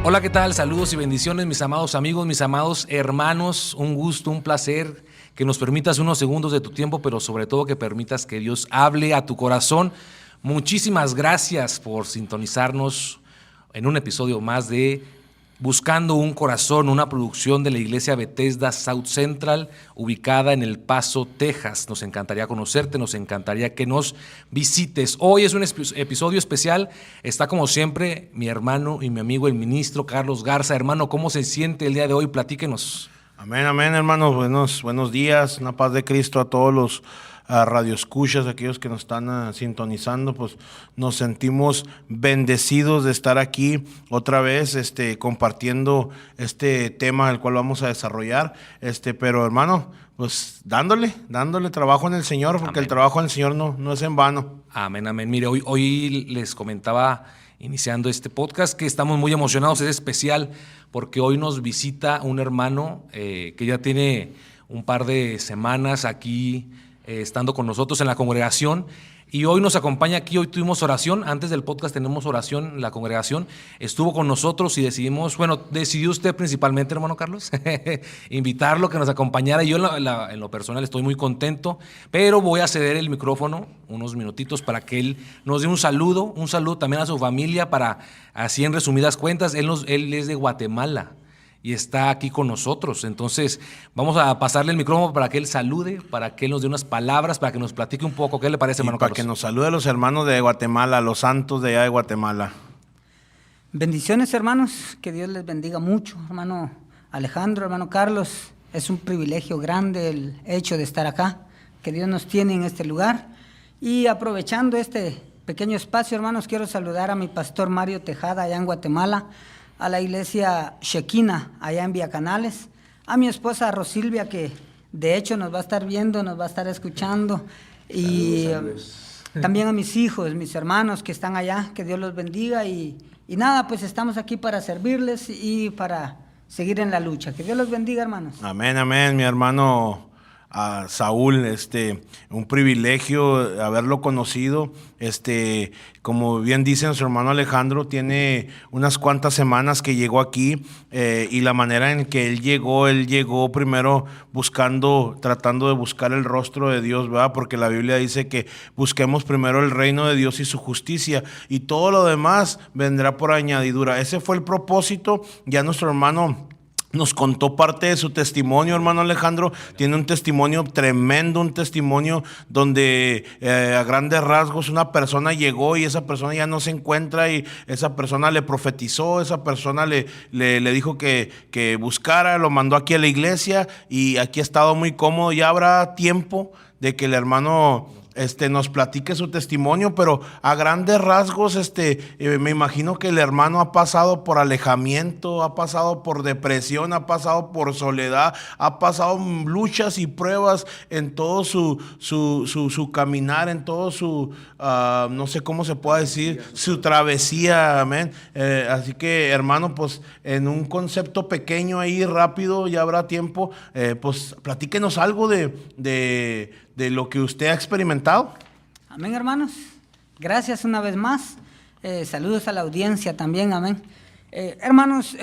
Hola, ¿qué tal? Saludos y bendiciones, mis amados amigos, mis amados hermanos. Un gusto, un placer que nos permitas unos segundos de tu tiempo, pero sobre todo que permitas que Dios hable a tu corazón. Muchísimas gracias por sintonizarnos en un episodio más de Buscando un Corazón, una producción de la Iglesia Bethesda South Central, ubicada en El Paso, Texas. Nos encantaría conocerte, nos encantaría que nos visites. Hoy es un episodio especial. Está como siempre mi hermano y mi amigo el ministro Carlos Garza. Hermano, ¿cómo se siente el día de hoy? Platíquenos. Amén, amén, hermanos. Buenos días. Una paz de Cristo a todos los radioescuchas, aquellos que nos están sintonizando. Pues nos sentimos bendecidos de estar aquí otra vez, compartiendo este tema el cual vamos a desarrollar. Pero hermano, pues dándole trabajo en el Señor, porque amén. El trabajo en el Señor no es en vano. Amén, amén. Mire, hoy les comentaba, iniciando este podcast, que estamos muy emocionados. Es especial porque hoy nos visita un hermano que ya tiene un par de semanas aquí estando con nosotros en la congregación, y hoy nos acompaña aquí. Hoy tuvimos oración, antes del podcast tenemos oración en la congregación, estuvo con nosotros y decidió usted principalmente, hermano Carlos, invitarlo, que nos acompañara. Yo en lo personal estoy muy contento, pero voy a ceder el micrófono unos minutitos para que él nos dé un saludo también a su familia, para así en resumidas cuentas. Él es de Guatemala y está aquí con nosotros. Entonces vamos a pasarle el micrófono para que él salude, para que él nos dé unas palabras, para que nos platique un poco. ¿Qué le parece, hermano Carlos? Para que nos salude a los hermanos de Guatemala, a los santos de allá de Guatemala. Bendiciones, hermanos, que Dios les bendiga mucho, hermano Alejandro, hermano Carlos. Es un privilegio grande el hecho de estar acá, que Dios nos tiene en este lugar. Y aprovechando este pequeño espacio, hermanos, quiero saludar a mi pastor Mario Tejada allá en Guatemala, a la iglesia Shekinah allá en Villacanales, a mi esposa Rosilvia, que de hecho nos va a estar viendo, nos va a estar escuchando, y saludos. También a mis hijos, mis hermanos que están allá, que Dios los bendiga, y nada, pues estamos aquí para servirles y para seguir en la lucha. Que Dios los bendiga, hermanos. Amén, amén, mi hermano Saúl, un privilegio haberlo conocido. Como bien dice nuestro hermano Alejandro, tiene unas cuantas semanas que llegó aquí, y la manera en que él llegó primero tratando de buscar el rostro de Dios, ¿verdad? Porque la Biblia dice que busquemos primero el reino de Dios y su justicia, y todo lo demás vendrá por añadidura. Ese fue el propósito. Ya nuestro hermano nos contó parte de su testimonio, hermano Alejandro. Tiene un testimonio tremendo, un testimonio donde a grandes rasgos una persona llegó y esa persona ya no se encuentra, y esa persona le profetizó, esa persona le dijo que buscara, lo mandó aquí a la iglesia, y aquí ha estado muy cómodo. Ya habrá tiempo de que el hermano nos platique su testimonio, pero a grandes rasgos, me imagino que el hermano ha pasado por alejamiento, ha pasado por depresión, ha pasado por soledad, ha pasado luchas y pruebas en todo su caminar, en todo su, no sé cómo se puede decir, su travesía, amén. Así que, hermano, pues en un concepto pequeño ahí, rápido, ya habrá tiempo, pues platíquenos algo de lo que usted ha experimentado. Amén, hermanos. Gracias una vez más. Saludos a la audiencia también, amén. Hermanos,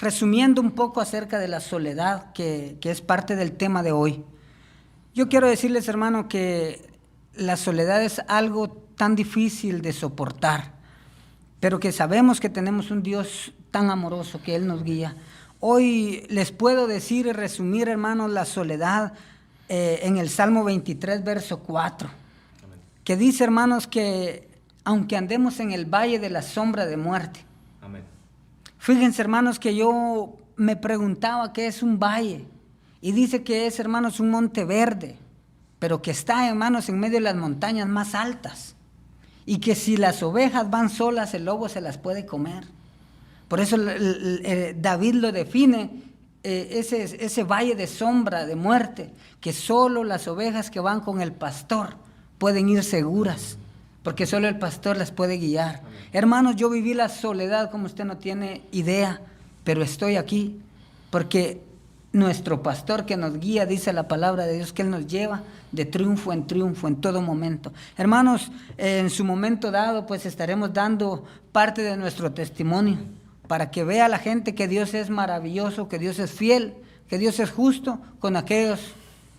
resumiendo un poco acerca de la soledad, que es parte del tema de hoy. Yo quiero decirles, hermano, que la soledad es algo tan difícil de soportar, pero que sabemos que tenemos un Dios tan amoroso que Él nos guía. Hoy les puedo decir y resumir, hermanos, la soledad en el Salmo 23, verso 4, amén, que dice, hermanos, que aunque andemos en el valle de la sombra de muerte. Amén. Fíjense, hermanos, que yo me preguntaba qué es un valle, y dice que es, hermanos, un monte verde, pero que está, hermanos, en medio de las montañas más altas, y que si las ovejas van solas, el lobo se las puede comer. Por eso David lo define, ese valle de sombra de muerte, que solo las ovejas que van con el pastor pueden ir seguras, porque solo el pastor las puede guiar. Amén. Hermanos, yo viví la soledad como usted no tiene idea, pero estoy aquí porque nuestro pastor que nos guía, dice la palabra de Dios, que Él nos lleva de triunfo en todo momento. Hermanos, en su momento dado, pues estaremos dando parte de nuestro testimonio para que vea la gente que Dios es maravilloso, que Dios es fiel, que Dios es justo con aquellos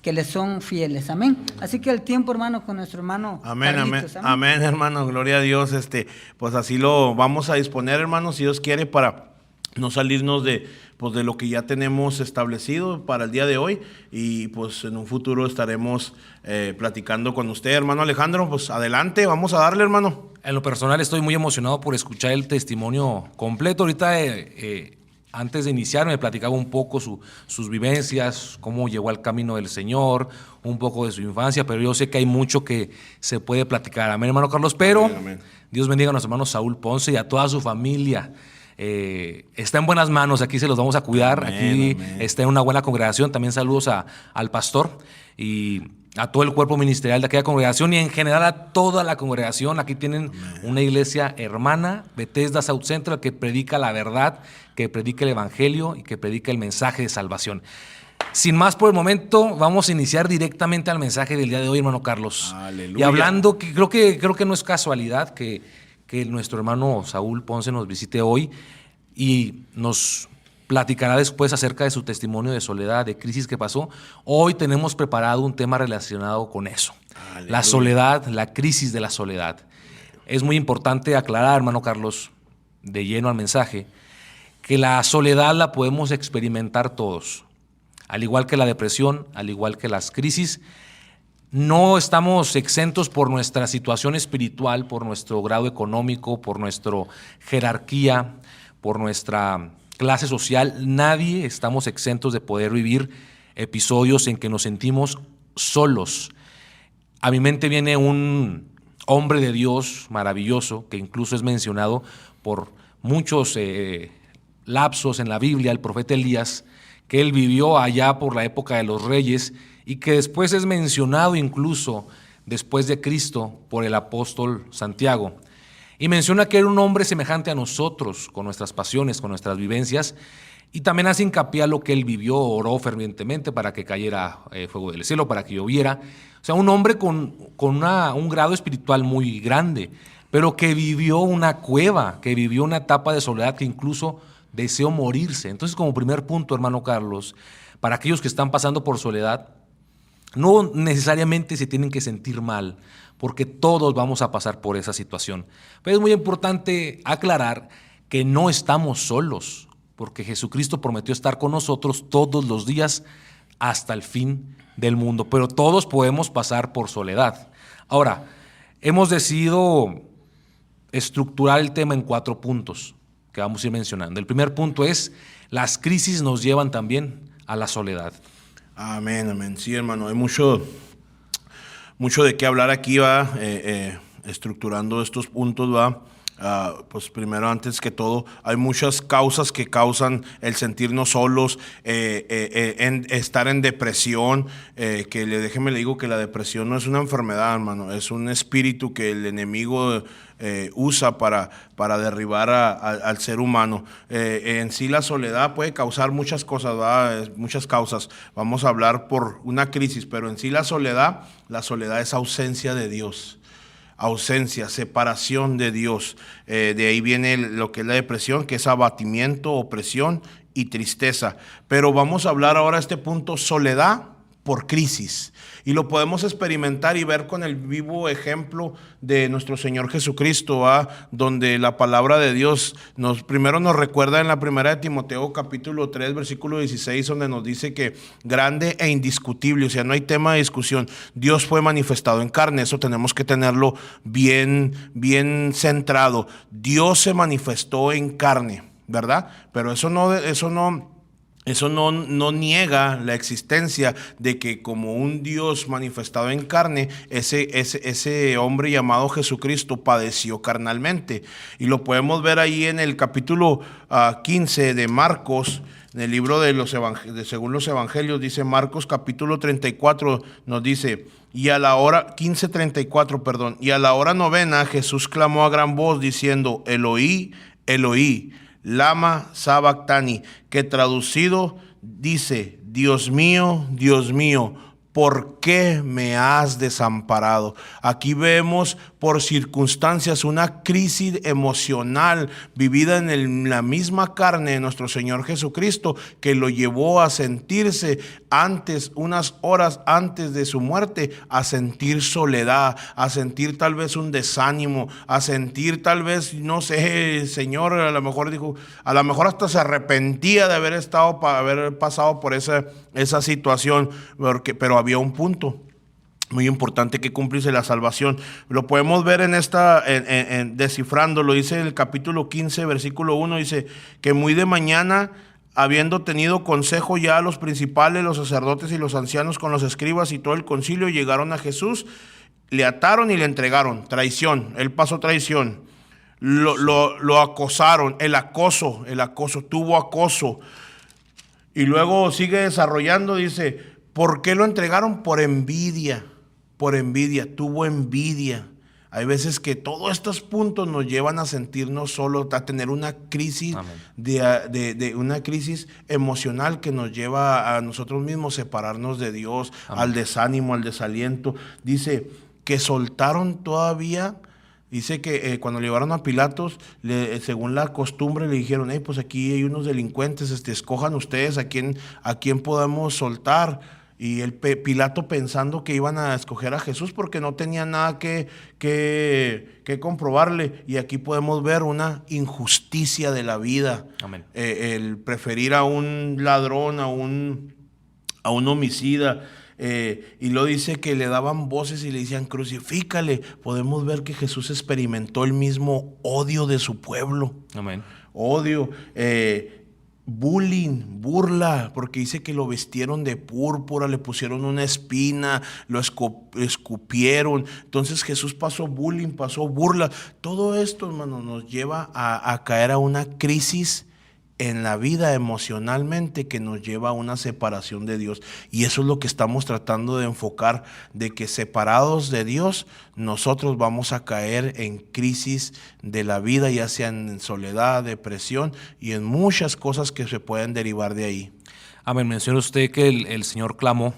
que le son fieles. Amén. Así que el tiempo, hermano, con nuestro hermano Amén, Carlitos, amén, amén, hermano, gloria a Dios. Pues así lo vamos a disponer, hermanos, si Dios quiere, para no salirnos de lo que ya tenemos establecido para el día de hoy, y pues en un futuro estaremos platicando con usted, hermano Alejandro. Pues adelante, vamos a darle, hermano. En lo personal estoy muy emocionado por escuchar el testimonio completo. Ahorita, antes de iniciar, me platicaba un poco sus vivencias, cómo llegó al camino del Señor, un poco de su infancia, pero yo sé que hay mucho que se puede platicar. Amén, hermano Carlos. Pero Amén, amén. Dios bendiga a nuestro hermano Saúl Ponce y a toda su familia. Está en buenas manos, aquí se los vamos a cuidar. Amén, aquí amén. está en una buena congregación. También saludos al pastor y a todo el cuerpo ministerial de aquella congregación, y en general a toda la congregación. Aquí tienen una iglesia hermana, Bethesda South Central, que predica la verdad, que predica el evangelio y que predica el mensaje de salvación. Sin más por el momento, vamos a iniciar directamente al mensaje del día de hoy, hermano Carlos. Aleluya. Y hablando, que creo que no es casualidad que nuestro hermano Saúl Ponce nos visite hoy y nos platicará después acerca de su testimonio de soledad, de crisis que pasó. Hoy tenemos preparado un tema relacionado con eso. Aleluya. La soledad, la crisis de la soledad. Es muy importante aclarar, hermano Carlos, de lleno al mensaje, que la soledad la podemos experimentar todos. Al igual que la depresión, al igual que las crisis, no estamos exentos por nuestra situación espiritual, por nuestro grado económico, por nuestra jerarquía, por nuestra clase social. Nadie estamos exentos de poder vivir episodios en que nos sentimos solos. A mi mente viene un hombre de Dios maravilloso, que incluso es mencionado por muchos lapsos en la Biblia, el profeta Elías, que él vivió allá por la época de los reyes y que después es mencionado incluso después de Cristo por el apóstol Santiago. Y menciona que era un hombre semejante a nosotros, con nuestras pasiones, con nuestras vivencias, y también hace hincapié a lo que él vivió, oró fervientemente para que cayera fuego del cielo, para que lloviera. O sea, un hombre con un grado espiritual muy grande, pero que vivió una cueva, que vivió una etapa de soledad, que incluso deseó morirse. Entonces, como primer punto, hermano Carlos, para aquellos que están pasando por soledad, no necesariamente se tienen que sentir mal, porque todos vamos a pasar por esa situación. Pero es muy importante aclarar que no estamos solos, porque Jesucristo prometió estar con nosotros todos los días hasta el fin del mundo. Pero todos podemos pasar por soledad. Ahora, hemos decidido estructurar el tema en 4 puntos que vamos a ir mencionando. El primer punto es: las crisis nos llevan también a la soledad. Amén, amén. Sí, hermano, hay mucho de qué hablar aquí, va, estructurando estos puntos, va. Pues primero, antes que todo, hay muchas causas que causan el sentirnos solos, en estar en depresión, déjeme le digo que la depresión no es una enfermedad, hermano, es un espíritu que el enemigo usa para derribar al ser humano. En sí la soledad puede causar muchas cosas, ¿verdad? Muchas causas. Vamos a hablar por una crisis, pero en sí la soledad es ausencia de Dios. Ausencia, separación de Dios. De ahí viene lo que es la depresión, que es abatimiento, opresión y tristeza. Pero vamos a hablar ahora este punto: soledad por crisis. Y lo podemos experimentar y ver con el vivo ejemplo de nuestro Señor Jesucristo, donde la palabra de Dios primero nos recuerda en la primera de Timoteo capítulo 3 versículo 16, donde nos dice que grande e indiscutible, o sea, no hay tema de discusión, Dios fue manifestado en carne. Eso tenemos que tenerlo bien centrado. Dios se manifestó en carne, ¿verdad? Pero eso no niega la existencia de que como un Dios manifestado en carne, ese hombre llamado Jesucristo padeció carnalmente. Y lo podemos ver ahí en el capítulo 15 de Marcos, en el libro según los evangelios. Dice Marcos capítulo 34, nos dice: y a la hora 15:34, perdón, y a la hora 9 Jesús clamó a gran voz diciendo: Eloí, Eloí, lama sabactani, que traducido dice: Dios mío, ¿por qué me has desamparado? Aquí vemos por circunstancias una crisis emocional vivida en la misma carne de nuestro Señor Jesucristo, que lo llevó a sentirse unas horas antes de su muerte, a sentir soledad, a sentir tal vez un desánimo, a sentir tal vez, no sé, el Señor a lo mejor dijo, a lo mejor hasta se arrepentía de haber pasado por esa situación, pero había un punto muy importante que cumplirse: la salvación. Lo podemos ver en descifrándolo. Dice el capítulo 15, versículo 1, dice que muy de mañana, habiendo tenido consejo ya los principales, los sacerdotes y los ancianos con los escribas y todo el concilio, llegaron a Jesús, le ataron y le entregaron. Traición, él pasó traición. Lo acosaron, el acoso, tuvo acoso. Y luego sigue desarrollando, dice, ¿por qué lo entregaron? Por envidia, tuvo envidia. Hay veces que todos estos puntos nos llevan a sentirnos solos, a tener una crisis una crisis emocional que nos lleva a nosotros mismos separarnos de Dios, al desánimo, al desaliento. Dice que soltaron todavía. Dice que cuando le llevaron a Pilatos, según la costumbre, le dijeron, pues aquí hay unos delincuentes, escojan ustedes a quién podemos soltar. Y Pilato, pensando que iban a escoger a Jesús porque no tenía nada que comprobarle. Y aquí podemos ver una injusticia de la vida. Amén. El preferir a un ladrón, a un homicida. Y lo dice que le daban voces y le decían, crucifícale. Podemos ver que Jesús experimentó el mismo odio de su pueblo. Amén. Odio, bullying, burla, porque dice que lo vistieron de púrpura, le pusieron una espina, lo escupieron. Entonces Jesús pasó bullying, pasó burla. Todo esto, hermano, nos lleva a caer a una crisis en la vida emocionalmente, que nos lleva a una separación de Dios. Y eso es lo que estamos tratando de enfocar, de que separados de Dios, nosotros vamos a caer en crisis de la vida, ya sea en soledad, depresión y en muchas cosas que se pueden derivar de ahí. Amén. Menciona usted que el Señor clamó,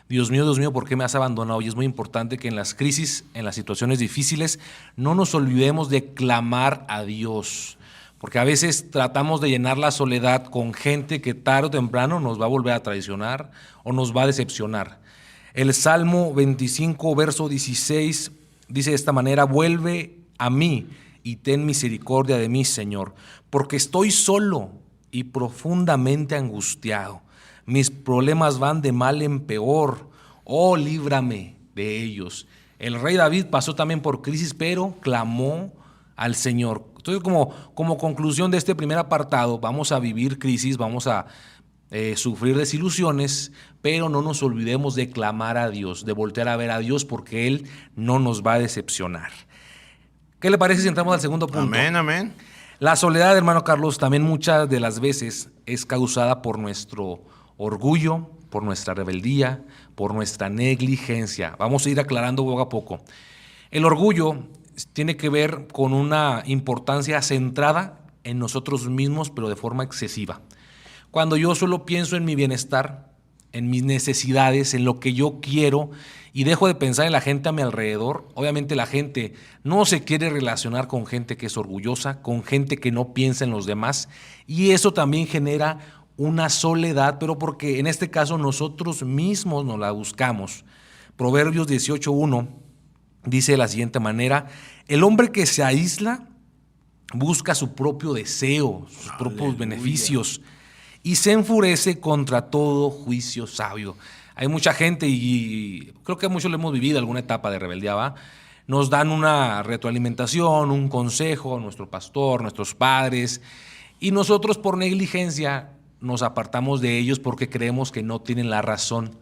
Dios mío, ¿por qué me has abandonado? Y es muy importante que en las crisis, en las situaciones difíciles, no nos olvidemos de clamar a Dios. Porque a veces tratamos de llenar la soledad con gente que tarde o temprano nos va a volver a traicionar o nos va a decepcionar. El Salmo 25, verso 16, dice de esta manera, vuelve a mí y ten misericordia de mí, Señor, porque estoy solo y profundamente angustiado. Mis problemas van de mal en peor. Oh, líbrame de ellos. El rey David pasó también por crisis, pero clamó al Señor. Entonces, como conclusión de este primer apartado, vamos a vivir crisis, vamos a sufrir desilusiones, pero no nos olvidemos de clamar a Dios, de voltear a ver a Dios, porque Él no nos va a decepcionar. ¿Qué le parece si entramos al segundo punto? Amén, amén. La soledad, hermano Carlos, también muchas de las veces es causada por nuestro orgullo, por nuestra rebeldía, por nuestra negligencia. Vamos a ir aclarando poco a poco. El orgullo tiene que ver con una importancia centrada en nosotros mismos, pero de forma excesiva. Cuando yo solo pienso en mi bienestar, en mis necesidades, en lo que yo quiero, y dejo de pensar en la gente a mi alrededor, obviamente la gente no se quiere relacionar con gente que es orgullosa, con gente que no piensa en los demás, y eso también genera una soledad, pero porque en este caso nosotros mismos nos la buscamos. Proverbios 18:1 dice de la siguiente manera, el hombre que se aísla busca su propio deseo, sus propios beneficios y se enfurece contra todo juicio sabio. Hay mucha gente, y creo que muchos lo hemos vivido alguna etapa de rebeldía, ¿va? Nos dan una retroalimentación, un consejo, nuestro pastor, nuestros padres, y nosotros por negligencia nos apartamos de ellos porque creemos que no tienen la razón.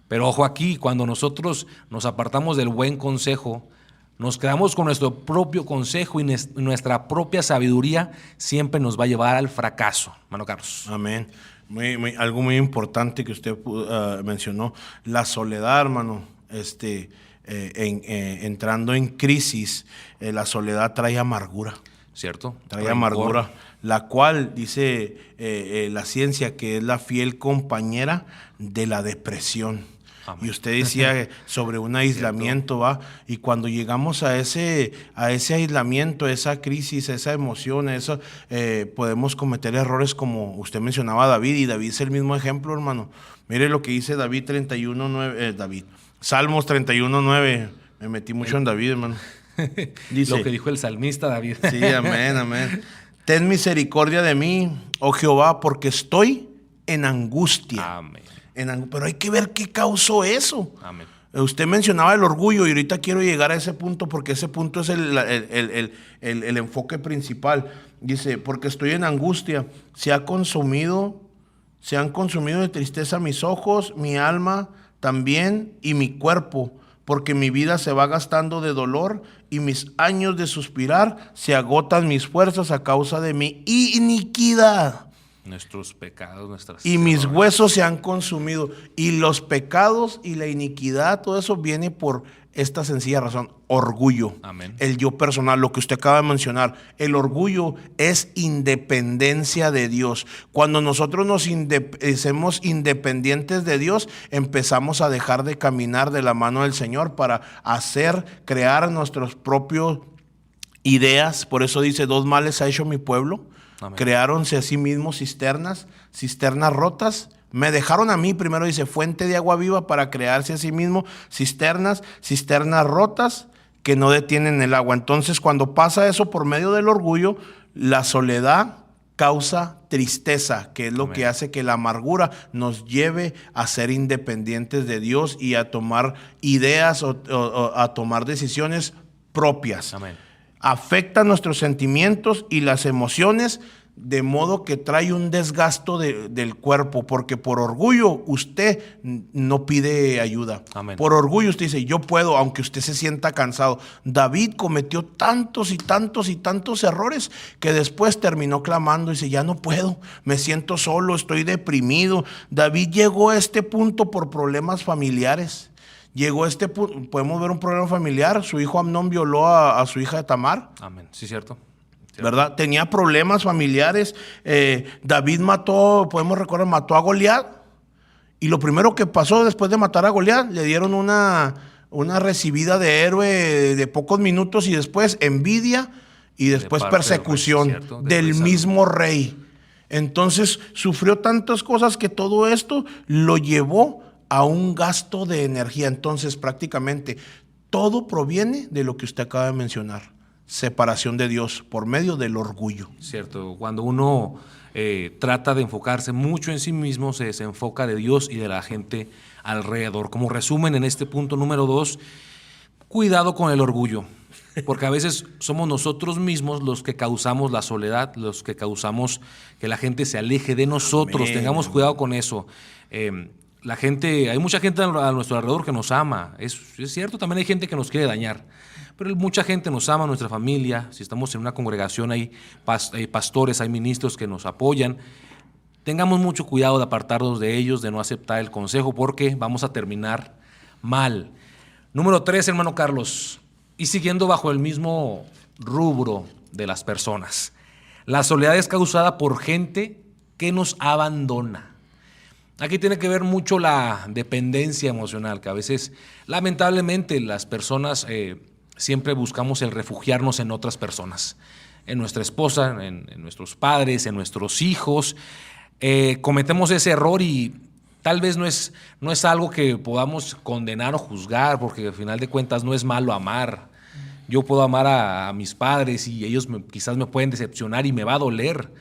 Pero ojo aquí, cuando nosotros nos apartamos del buen consejo, nos quedamos con nuestro propio consejo y nuestra propia sabiduría siempre nos va a llevar al fracaso, hermano Carlos. Amén. Algo muy importante que usted mencionó, la soledad, hermano. Entrando en crisis, la soledad trae amargura. ¿Cierto? Trae amargura. la cual dice la ciencia que es la fiel compañera de la depresión. Amén. Y usted decía sobre un aislamiento, ¿va? Y cuando llegamos a ese aislamiento, esa crisis, esa emoción, eso, podemos cometer errores como usted mencionaba a David, y David es el mismo ejemplo, hermano. Mire lo que dice David 31:9, Salmos 31:9. Me metí mucho en David, hermano. Dice, lo que dijo el salmista David. Sí, amén, amén. Ten misericordia de mí, oh Jehová, porque estoy en angustia. Amén. Pero hay que ver qué causó eso. Amén. Usted mencionaba el orgullo y ahorita quiero llegar a ese punto porque ese punto es el enfoque principal. Dice, porque estoy en angustia, se han consumido de tristeza mis ojos, mi alma también y mi cuerpo, porque mi vida se va gastando de dolor y mis años de suspirar se agotan mis fuerzas a causa de mi iniquidad. Nuestros pecados, nuestras... Y mis huesos se han consumido. Y los pecados y la iniquidad, todo eso viene por esta sencilla razón: orgullo. Amén. El yo personal, lo que usted acaba de mencionar. El orgullo es independencia de Dios. Cuando nosotros nos hacemos independientes de Dios, empezamos a dejar de caminar de la mano del Señor para crear nuestros propios ideas. Por eso dice, 2 males ha hecho mi pueblo. Amén. Creáronse a sí mismos cisternas rotas. Me dejaron a mí, primero dice, fuente de agua viva, para crearse a sí mismos cisternas rotas que no detienen el agua. Entonces, cuando pasa eso por medio del orgullo, la soledad causa tristeza, que es lo Amén. Que hace que la amargura nos lleve a ser independientes de Dios y a tomar ideas o a tomar decisiones propias. Amén. Afecta nuestros sentimientos y las emociones, de modo que trae un desgasto del cuerpo, porque por orgullo usted no pide ayuda. Amén. Por orgullo usted dice, yo puedo, aunque usted se sienta cansado. David cometió tantos y tantos y tantos errores que después terminó clamando y dice, ya no puedo, me siento solo, estoy deprimido. David llegó a este punto por problemas familiares. Llegó a este punto, podemos ver un problema familiar. Su hijo Amnón violó a su hija de Tamar. Amén, sí, cierto. ¿Verdad? Tenía problemas familiares. David podemos recordar, mató a Goliat. Y lo primero que pasó después de matar a Goliat, le dieron una recibida de héroe de pocos minutos y después envidia y después persecución del mismo rey. Entonces sufrió tantas cosas que todo esto lo llevó a un gasto de energía. Entonces prácticamente todo proviene de lo que usted acaba de mencionar: separación de Dios por medio del orgullo. Cierto, cuando uno trata de enfocarse mucho en sí mismo, se desenfoca de Dios y de la gente alrededor. Como resumen en este punto número 2, cuidado con el orgullo, porque a veces somos nosotros mismos los que causamos la soledad, los que causamos que la gente se aleje de nosotros. Amén. Tengamos cuidado con eso. Hay mucha gente a nuestro alrededor que nos ama, es cierto, también hay gente que nos quiere dañar, pero mucha gente nos ama, nuestra familia. Si estamos en una congregación, hay pastores, hay ministros que nos apoyan. Tengamos mucho cuidado de apartarnos de ellos, de no aceptar el consejo, porque vamos a terminar mal. Número 3, hermano Carlos, y siguiendo bajo el mismo rubro de las personas, la soledad es causada por gente que nos abandona. Aquí tiene que ver mucho la dependencia emocional, que a veces, lamentablemente, las personas siempre buscamos el refugiarnos en otras personas, en nuestra esposa, en nuestros padres, en nuestros hijos. Cometemos ese error y tal vez no es algo que podamos condenar o juzgar, porque al final de cuentas no es malo amar. Yo puedo amar a mis padres y ellos quizás me pueden decepcionar y me va a doler,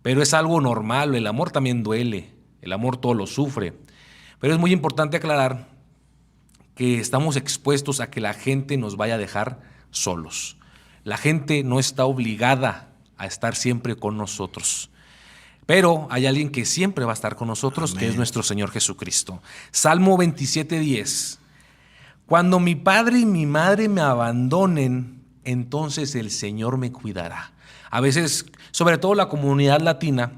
pero es algo normal. El amor también duele. El amor todo lo sufre. Pero es muy importante aclarar que estamos expuestos a que la gente nos vaya a dejar solos. La gente no está obligada a estar siempre con nosotros. Pero hay alguien que siempre va a estar con nosotros, Amén. Que es nuestro Señor Jesucristo. Salmo 27:10. Cuando mi padre y mi madre me abandonen, entonces el Señor me cuidará. A veces, sobre todo la comunidad latina,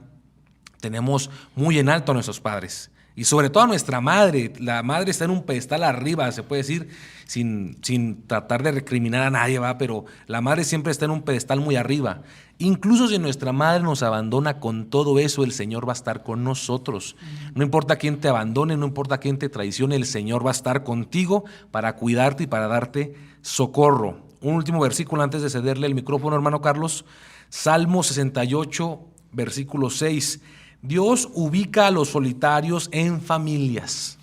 tenemos muy en alto a nuestros padres. Y sobre todo a nuestra madre. La madre está en un pedestal arriba, se puede decir, sin tratar de recriminar a nadie, ¿va? Pero la madre siempre está en un pedestal muy arriba. Incluso si nuestra madre nos abandona, con todo eso el Señor va a estar con nosotros. No importa quién te abandone, no importa quién te traicione, el Señor va a estar contigo para cuidarte y para darte socorro. Un último versículo antes de cederle el micrófono, hermano Carlos. Salmo 68, versículo 6. Dios ubica a los solitarios en familias,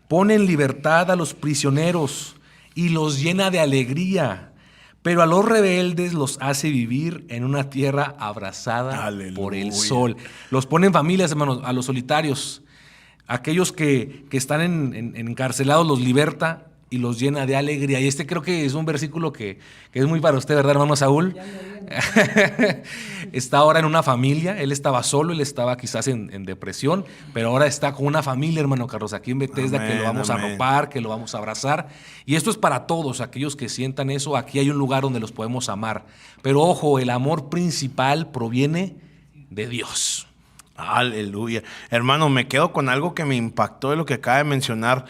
pone en libertad a los prisioneros y los llena de alegría, pero a los rebeldes los hace vivir en una tierra abrazada por el sol. Los pone en familias, hermanos, a los solitarios. Aquellos que están encarcelados los liberta y los llena de alegría. Y creo que es un versículo que es muy para usted, ¿verdad, hermano Saúl? Está ahora en una familia. Él estaba solo, él estaba quizás en depresión, pero ahora está con una familia, hermano Carlos, aquí en Bethesda, que lo vamos a arropar, que lo vamos a abrazar. Y esto es para todos aquellos que sientan eso. Aquí hay un lugar donde los podemos amar. Pero ojo, el amor principal proviene de Dios. Aleluya. Hermano, me quedo con algo que me impactó de lo que acaba de mencionar,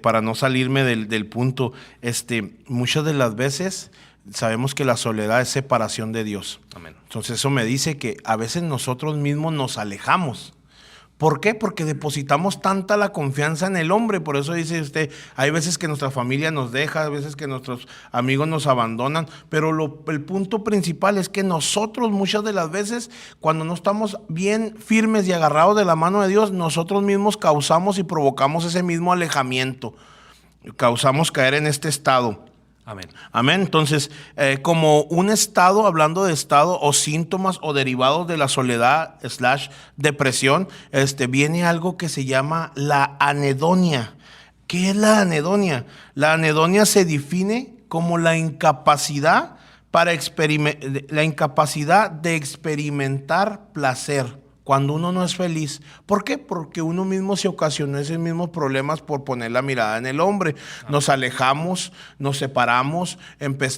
para no salirme del punto. Muchas de las veces sabemos que la soledad es separación de Dios. Amén. Entonces eso me dice que a veces nosotros mismos nos alejamos. ¿Por qué? Porque depositamos tanta la confianza en el hombre. Por eso dice usted, hay veces que nuestra familia nos deja, hay veces que nuestros amigos nos abandonan, pero el punto principal es que nosotros muchas de las veces, cuando no estamos bien firmes y agarrados de la mano de Dios, nosotros mismos causamos y provocamos ese mismo alejamiento. Causamos caer en este estado. Amén. Amén. Entonces, como un estado, hablando de estado o síntomas o derivados de la soledad / depresión, viene algo que se llama la anedonia. ¿Qué es la anedonia? La anedonia se define como la incapacidad de experimentar placer cuando uno no es feliz. ¿Por qué? Porque uno mismo se ocasionó esos mismos problemas por poner la mirada en el hombre. Nos alejamos, nos separamos,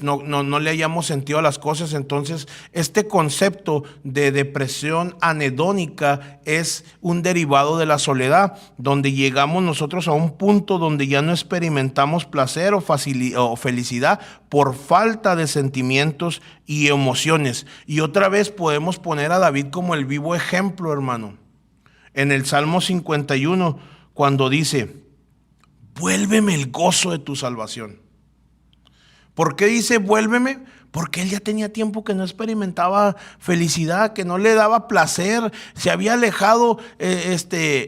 no le hayamos sentido a las cosas. Entonces, este concepto de depresión anedónica es un derivado de la soledad, donde llegamos nosotros a un punto donde ya no experimentamos placer o felicidad por falta de sentimientos y emociones. Y otra vez podemos poner a David como el vivo ejemplo, hermano. En el Salmo 51, cuando dice, vuélveme el gozo de tu salvación. ¿Por qué dice vuélveme? Porque él ya tenía tiempo que no experimentaba felicidad, que no le daba placer, se había alejado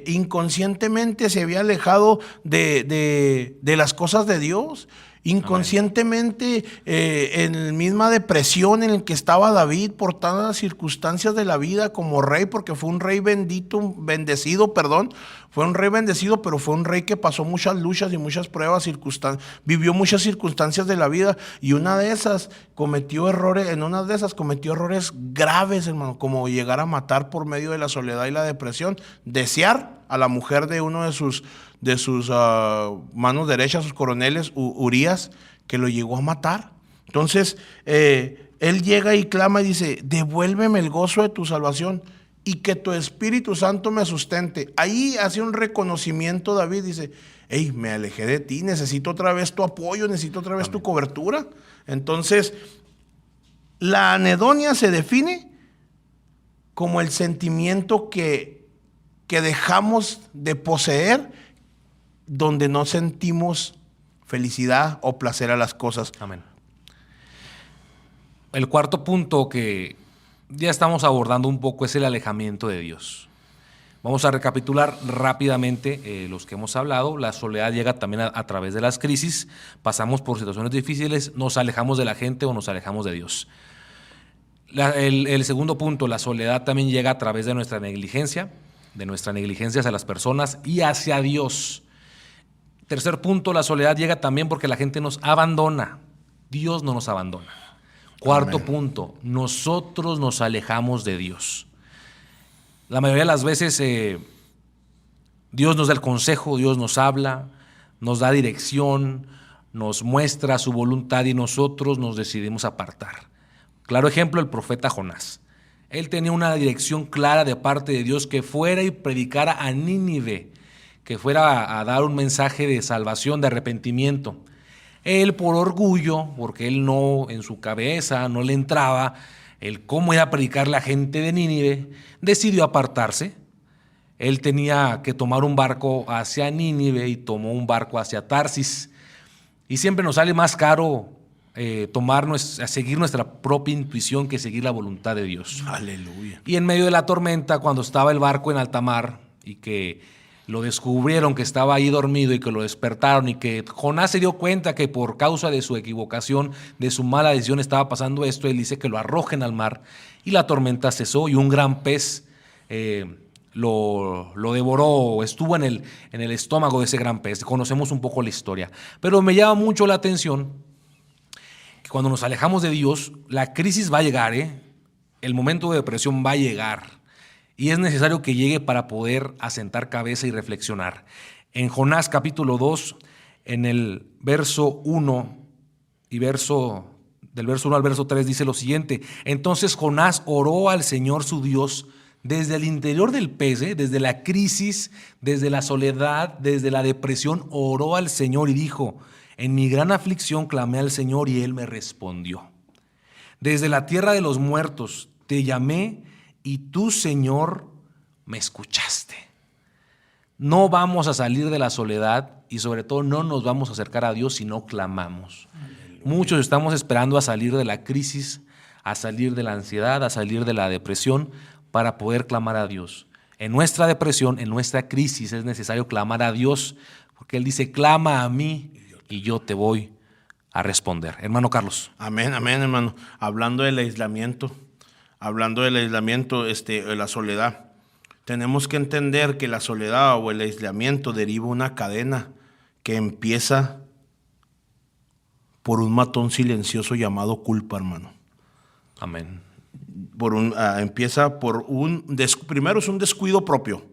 inconscientemente, se había alejado de las cosas de Dios. Inconscientemente, en la misma depresión en la que estaba David por todas las circunstancias de la vida como rey, porque fue un rey bendecido, fue un rey bendecido, pero fue un rey que pasó muchas luchas y muchas pruebas, vivió muchas circunstancias de la vida, y en una de esas cometió errores graves, hermano, como llegar a matar por medio de la soledad y la depresión, desear a la mujer de uno de sus manos derechas, sus coroneles, Urías, que lo llegó a matar. Entonces, él llega y clama y dice, devuélveme el gozo de tu salvación y que tu Espíritu Santo me sustente. Ahí hace un reconocimiento David, dice, hey, me alejé de ti, necesito otra vez tu apoyo, necesito otra vez tu cobertura. Entonces, la anedonia se define como el sentimiento que dejamos de poseer, donde no sentimos felicidad o placer a las cosas. Amén. El cuarto punto que ya estamos abordando un poco es el alejamiento de Dios. Vamos a recapitular rápidamente los que hemos hablado. La soledad llega también a través de las crisis. Pasamos por situaciones difíciles, nos alejamos de la gente o nos alejamos de Dios. El segundo punto, la soledad también llega a través de nuestra negligencia hacia las personas y hacia Dios. Tercer punto, la soledad llega también porque la gente nos abandona. Dios no nos abandona. Cuarto punto, nosotros nos alejamos de Dios. La mayoría de las veces Dios nos da el consejo, Dios nos habla, nos da dirección, nos muestra su voluntad y nosotros nos decidimos apartar. Claro ejemplo, el profeta Jonás. Él tenía una dirección clara de parte de Dios que fuera y predicara a Nínive. que fuera a dar un mensaje de salvación, de arrepentimiento. Él, por orgullo, porque él no, en su cabeza no le entraba el cómo iba a predicar la gente de Nínive, decidió apartarse. Él tenía que tomar un barco hacia Nínive y tomó un barco hacia Tarsis. Y siempre nos sale más caro seguir nuestra propia intuición que seguir la voluntad de Dios. Aleluya. Y en medio de la tormenta, cuando estaba el barco en alta mar y que lo descubrieron que estaba ahí dormido y que lo despertaron y que Jonás se dio cuenta que por causa de su equivocación, de su mala decisión estaba pasando esto, él dice que lo arrojen al mar y la tormenta cesó y un gran pez lo devoró, estuvo en el estómago de ese gran pez. Conocemos un poco la historia, pero me llama mucho la atención que cuando nos alejamos de Dios, la crisis va a llegar, el momento de depresión va a llegar y es necesario que llegue para poder asentar cabeza y reflexionar. En Jonás capítulo 2, en el verso 1 y del verso 1 al verso 3 dice lo siguiente: entonces Jonás oró al Señor su Dios desde el interior del pez, desde la crisis, desde la soledad, desde la depresión, oró al Señor y dijo: en mi gran aflicción clamé al Señor y Él me respondió. Desde la tierra de los muertos te llamé y tú, Señor, me escuchaste. No vamos a salir de la soledad y sobre todo no nos vamos a acercar a Dios si no clamamos. Aleluya. Muchos estamos esperando a salir de la crisis, a salir de la ansiedad, a salir de la depresión para poder clamar a Dios. En nuestra depresión, en nuestra crisis es necesario clamar a Dios porque Él dice: clama a mí y yo te voy a responder. Hermano Carlos. Amén, amén, hermano. Hablando del aislamiento, de la soledad, tenemos que entender que la soledad o el aislamiento deriva una cadena que empieza por un matón silencioso llamado culpa, hermano. Amén. Empieza por primero es un descuido propio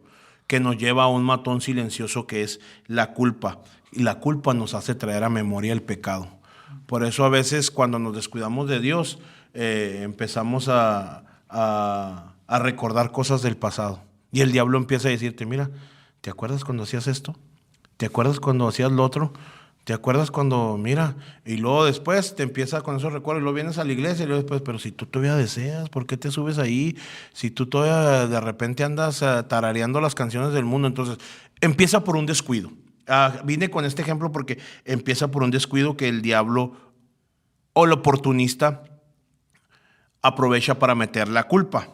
que nos lleva a un matón silencioso que es la culpa. Y la culpa nos hace traer a memoria el pecado. Por eso a veces cuando nos descuidamos de Dios, empezamos a recordar cosas del pasado. Y el diablo empieza a decirte: mira, ¿te acuerdas cuando hacías esto? ¿Te acuerdas cuando hacías lo otro? ¿Te acuerdas cuando, mira? Y luego después te empieza con esos recuerdos, y luego vienes a la iglesia y luego después: pero si tú todavía deseas, ¿por qué te subes ahí? Si tú todavía de repente andas tarareando las canciones del mundo. Entonces empieza por un descuido. Vine con este ejemplo porque empieza por un descuido que el diablo o el oportunista aprovecha para meter la culpa.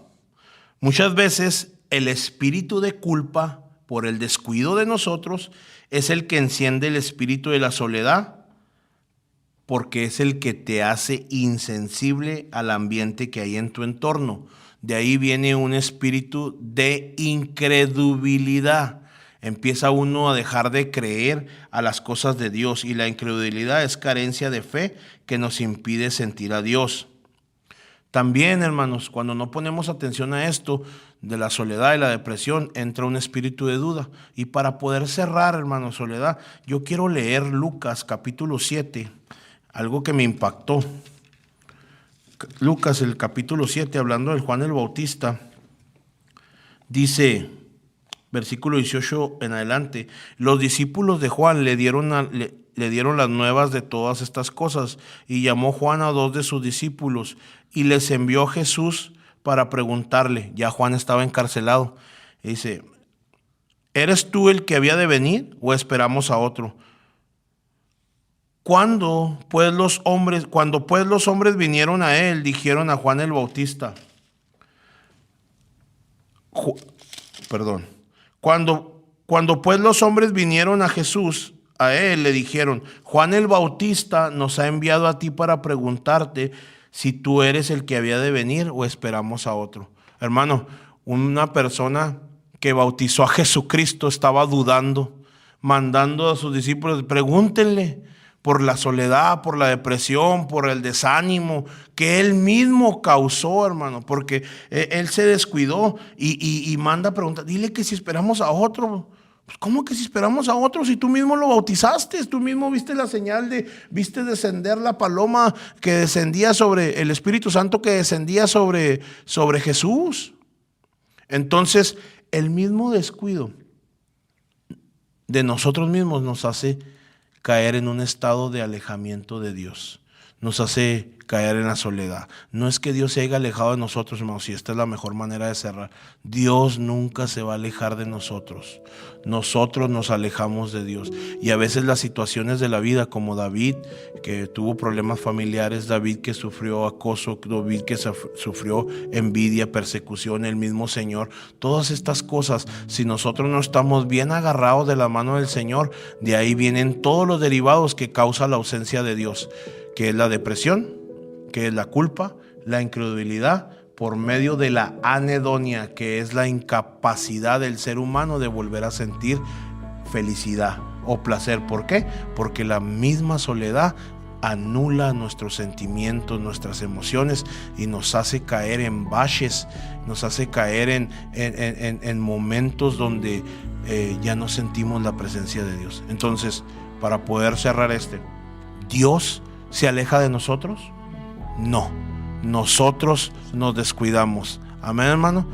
Muchas veces el espíritu de culpa por el descuido de nosotros es el que enciende el espíritu de la soledad, porque es el que te hace insensible al ambiente que hay en tu entorno. De ahí viene un espíritu de incredulidad. Empieza uno a dejar de creer a las cosas de Dios, y la incredulidad es carencia de fe que nos impide sentir a Dios. También, hermanos, cuando no ponemos atención a esto de la soledad y la depresión, entra un espíritu de duda. Y para poder cerrar, hermanos, soledad, yo quiero leer Lucas capítulo 7, algo que me impactó. Lucas, el capítulo 7, hablando de Juan el Bautista, dice, versículo 18 en adelante: los discípulos de Juan le dieron las nuevas de todas estas cosas, y llamó Juan a 2 de sus discípulos y les envió a Jesús para preguntarle. Ya Juan estaba encarcelado. Y dice: ¿eres tú el que había de venir o esperamos a otro? Cuando pues los hombres vinieron a él, dijeron a Juan el Bautista, Cuando pues los hombres vinieron a Jesús, a él le dijeron: Juan el Bautista nos ha enviado a ti para preguntarte si tú eres el que había de venir o esperamos a otro. Hermano, una persona que bautizó a Jesucristo estaba dudando, mandando a sus discípulos: pregúntenle por la soledad, por la depresión, por el desánimo que él mismo causó, hermano, porque él se descuidó y manda a preguntar: dile que si esperamos a otro. Pues, ¿cómo que si esperamos a otro si tú mismo lo bautizaste? Tú mismo viste la señal viste descender la paloma que descendía sobre el Espíritu Santo, que descendía sobre Jesús. Entonces, el mismo descuido de nosotros mismos nos hace caer en un estado de alejamiento de Dios. Nos hace caer en la soledad. No es que Dios se haya alejado de nosotros, hermanos, y esta es la mejor manera de cerrar. Dios nunca se va a alejar de nosotros. Nosotros nos alejamos de Dios. Y a veces las situaciones de la vida, como David, que tuvo problemas familiares, David que sufrió acoso, David que sufrió envidia, persecución, el mismo Señor, todas estas cosas, si nosotros no estamos bien agarrados de la mano del Señor, de ahí vienen todos los derivados que causa la ausencia de Dios, que es la depresión, que es la culpa, la incredulidad, por medio de la anedonia, que es la incapacidad del ser humano de volver a sentir felicidad o placer. ¿Por qué? Porque la misma soledad anula nuestros sentimientos, nuestras emociones, y nos hace caer en baches, nos hace caer en momentos donde ya no sentimos la presencia de Dios. Entonces, para poder cerrar ¿Dios se aleja de nosotros? No, nosotros nos descuidamos. Amén, hermano.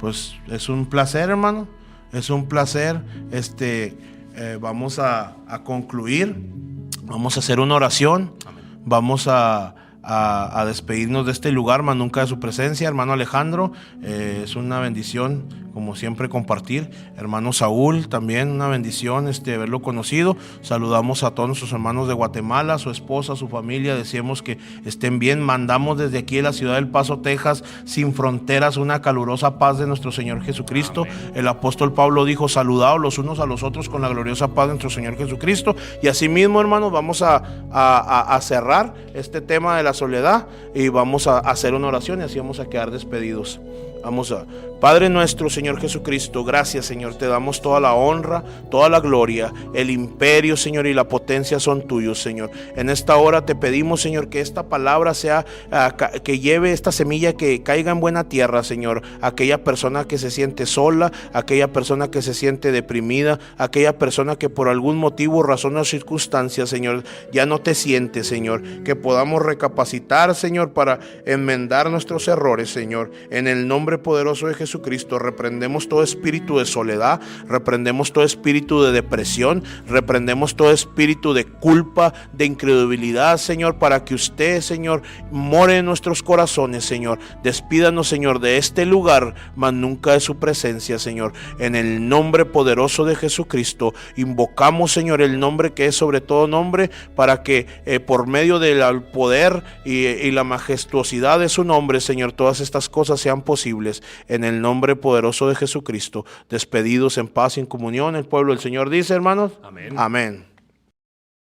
Pues es un placer, hermano. Es un placer. Vamos a concluir. Vamos a hacer una oración. Amén. Vamos a despedirnos de este lugar, más nunca de su presencia. Hermano Alejandro, es una bendición, como siempre, compartir. Hermano Saúl, también una bendición haberlo conocido. Saludamos a todos nuestros hermanos de Guatemala, a su esposa, a su familia. Deseamos que estén bien. Mandamos desde aquí, de la ciudad del Paso, Texas, sin fronteras, una calurosa paz de nuestro Señor Jesucristo. Amén. El apóstol Pablo dijo: saludaos los unos a los otros con la gloriosa paz de nuestro Señor Jesucristo. Y así mismo, hermanos, vamos a cerrar este tema de la soledad, y vamos a hacer una oración, y así vamos a quedar despedidos. Padre nuestro, Señor Jesucristo, gracias, Señor, te damos toda la honra, toda la gloria, el imperio, Señor, y la potencia son tuyos, Señor. En esta hora te pedimos, Señor, que esta palabra sea, que lleve esta semilla, que caiga en buena tierra, Señor. Aquella persona que se siente sola, aquella persona que se siente deprimida, aquella persona que por algún motivo, razón o circunstancia, Señor, ya no te siente, Señor, que podamos recapacitar, Señor, para enmendar nuestros errores, Señor. En el nombre poderoso de Jesucristo, reprendemos todo espíritu de soledad, reprendemos todo espíritu de depresión, reprendemos todo espíritu de culpa, de incredulidad, Señor, para que usted, Señor, more en nuestros corazones, Señor. Despídanos, Señor, de este lugar, mas nunca de su presencia, Señor. En el nombre poderoso de Jesucristo, invocamos, Señor, el nombre que es sobre todo nombre, para que por medio del poder y la majestuosidad de su nombre, Señor, todas estas cosas sean posibles. En el nombre poderoso de Jesucristo, despedidos en paz y en comunión. El pueblo del Señor dice, hermanos, amén. Amén.